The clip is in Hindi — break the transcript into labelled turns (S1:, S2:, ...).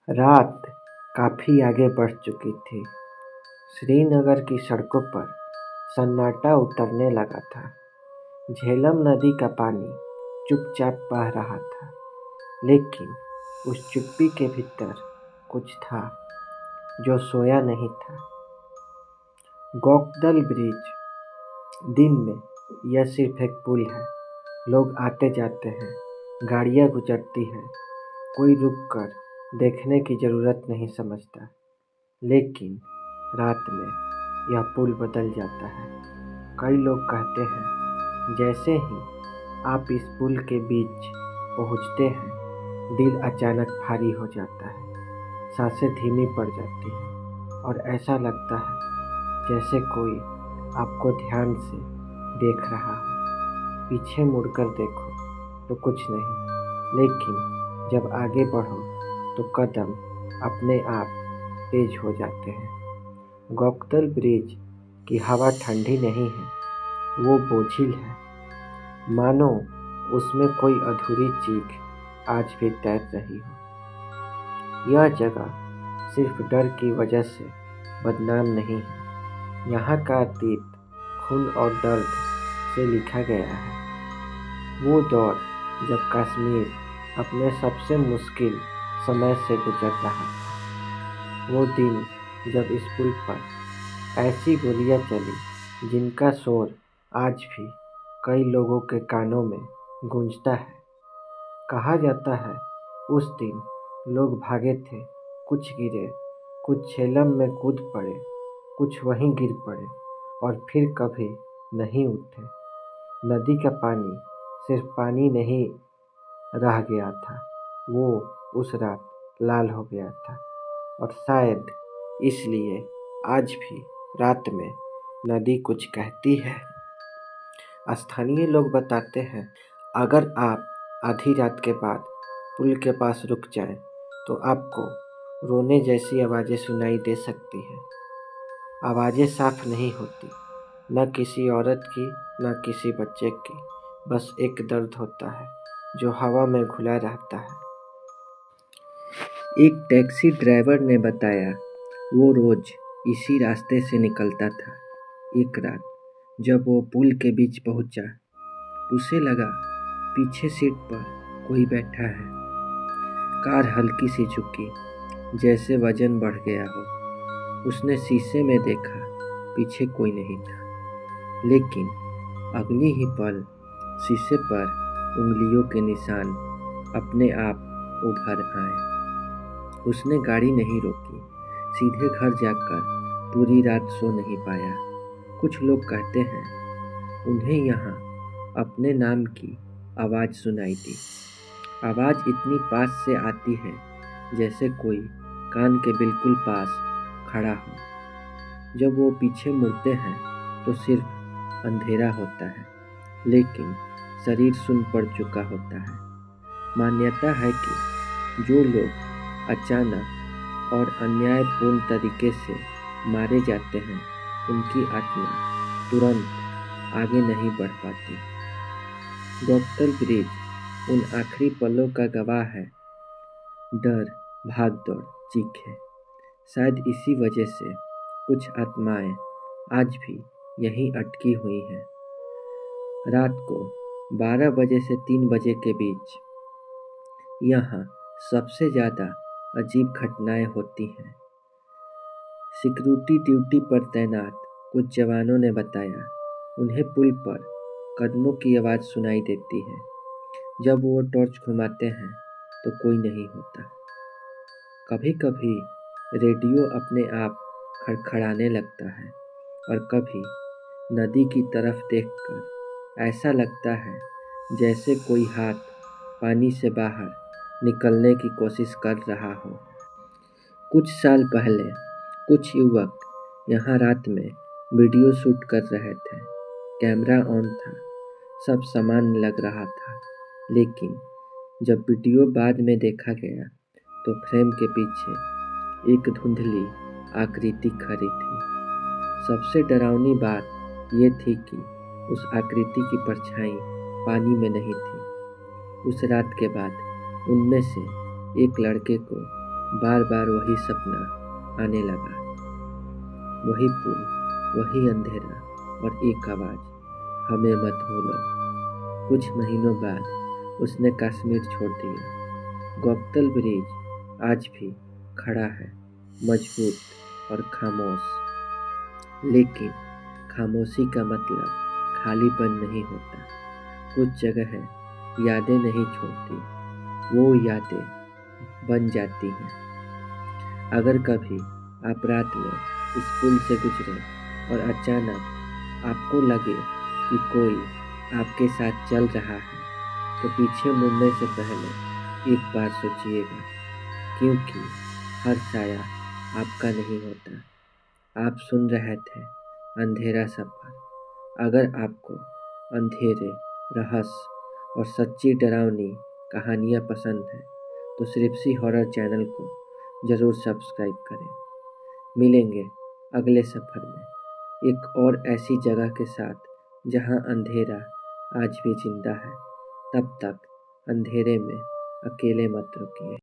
S1: रात काफ़ी आगे बढ़ चुकी थी। श्रीनगर की सड़कों पर सन्नाटा उतरने लगा था। झेलम नदी का पानी चुपचाप बह रहा था, लेकिन उस चुप्पी के भीतर कुछ था जो सोया नहीं था। गोकदल ब्रिज। दिन में यह सिर्फ एक पुल है। लोग आते जाते हैं, गाड़ियाँ गुजरती हैं, कोई रुककर देखने की ज़रूरत नहीं समझता। लेकिन रात में यह पुल बदल जाता है। कई लोग कहते हैं, जैसे ही आप इस पुल के बीच पहुँचते हैं, दिल अचानक भारी हो जाता है, सांसें धीमी पड़ जाती हैं और ऐसा लगता है जैसे कोई आपको ध्यान से देख रहा हो। पीछे मुड़कर देखो तो कुछ नहीं, लेकिन जब आगे बढ़ो तो कदम अपने आप तेज हो जाते हैं। गोकदल ब्रिज की हवा ठंडी नहीं है, वो बोझिल है, मानो उसमें कोई अधूरी चीख आज भी तैर रही हो। यह जगह सिर्फ डर की वजह से बदनाम नहीं है। यहाँ का अतीत खून और दर्द से लिखा गया है। वो दौर जब कश्मीर अपने सबसे मुश्किल समय से गुजर रहा था। वो दिन जब इस पुल पर ऐसी गोलियां चली जिनका शोर आज भी कई लोगों के कानों में गूंजता है। कहा जाता है उस दिन लोग भागे थे, कुछ गिरे, कुछ झेलम में कूद पड़े, कुछ वहीं गिर पड़े और फिर कभी नहीं उठे। नदी का पानी सिर्फ पानी नहीं रह गया था, वो उस रात लाल हो गया था। और शायद इसलिए आज भी रात में नदी कुछ कहती है। स्थानीय लोग बताते हैं, अगर आप आधी रात के बाद पुल के पास रुक जाएं, तो आपको रोने जैसी आवाज़ें सुनाई दे सकती हैं। आवाज़ें साफ नहीं होती, न किसी औरत की, न किसी बच्चे की, बस एक दर्द होता है जो हवा में घुला रहता है। एक टैक्सी ड्राइवर ने बताया, वो रोज इसी रास्ते से निकलता था। एक रात जब वो पुल के बीच पहुंचा, उसे लगा पीछे सीट पर कोई बैठा है। कार हल्की सी झुकी, जैसे वजन बढ़ गया हो। उसने शीशे में देखा, पीछे कोई नहीं था, लेकिन अगली ही पल शीशे पर उंगलियों के निशान अपने आप उभर आए। उसने गाड़ी नहीं रोकी, सीधे घर जाकर पूरी रात सो नहीं पाया। कुछ लोग कहते हैं, उन्हें यहाँ अपने नाम की आवाज़ सुनाई दी। आवाज़ इतनी पास से आती है जैसे कोई कान के बिल्कुल पास खड़ा हो। जब वो पीछे मुड़ते हैं तो सिर्फ अंधेरा होता है, लेकिन शरीर सुन पड़ चुका होता है। मान्यता है कि जो लोग अचानक और अन्यायपूर्ण तरीके से मारे जाते हैं, उनकी आत्मा तुरंत आगे नहीं बढ़ पाती। गोकदल ब्रिज उन आखिरी पलों का गवाह है। डर, भागदौड़, चीखें। शायद इसी वजह से कुछ आत्माएं आज भी यहीं अटकी हुई हैं। रात को 12 बजे से 3 बजे के बीच यहाँ सबसे ज़्यादा अजीब घटनाएं होती हैं। सिक्योरिटी ड्यूटी पर तैनात कुछ जवानों ने बताया, उन्हें पुल पर कदमों की आवाज़ सुनाई देती है। जब वो टॉर्च घुमाते हैं तो कोई नहीं होता। कभी कभी रेडियो अपने आप खड़खड़ाने लगता है और कभी नदी की तरफ देखकर ऐसा लगता है जैसे कोई हाथ पानी से बाहर निकलने की कोशिश कर रहा हो। कुछ साल पहले कुछ युवक यहाँ रात में वीडियो शूट कर रहे थे। कैमरा ऑन था, सब सामान लग रहा था, लेकिन जब वीडियो बाद में देखा गया तो फ्रेम के पीछे एक धुंधली आकृति खड़ी थी। सबसे डरावनी बात ये थी कि उस आकृति की परछाई पानी में नहीं थी। उस रात के बाद उनमें से एक लड़के को बार बार वही सपना आने लगा, वही पुल, वही अंधेरा और एक आवाज़, हमें मत भूलो। कुछ महीनों बाद उसने कश्मीर छोड़ दिया। गौकतल ब्रिज आज भी खड़ा है, मजबूत और खामोश। लेकिन खामोशी का मतलब खालीपन नहीं होता। कुछ जगह यादें नहीं छोड़ती, वो यादें बन जाती हैं। अगर कभी आप रात में इस पुल से गुजरे और अचानक आपको लगे कि कोई आपके साथ चल रहा है, तो पीछे मुड़ने से पहले एक बार सोचिएगा, क्योंकि हर साया आपका नहीं होता। आप सुन रहे थे अंधेरा सफ़र। अगर आपको अंधेरे, रहस्य और सच्ची डरावनी कहानियाँ पसंद हैं, तो सिर्फसी हॉरर चैनल को ज़रूर सब्सक्राइब करें। मिलेंगे अगले सफ़र में एक और ऐसी जगह के साथ जहां अंधेरा आज भी जिंदा है। तब तक अंधेरे में अकेले मत रुकिए।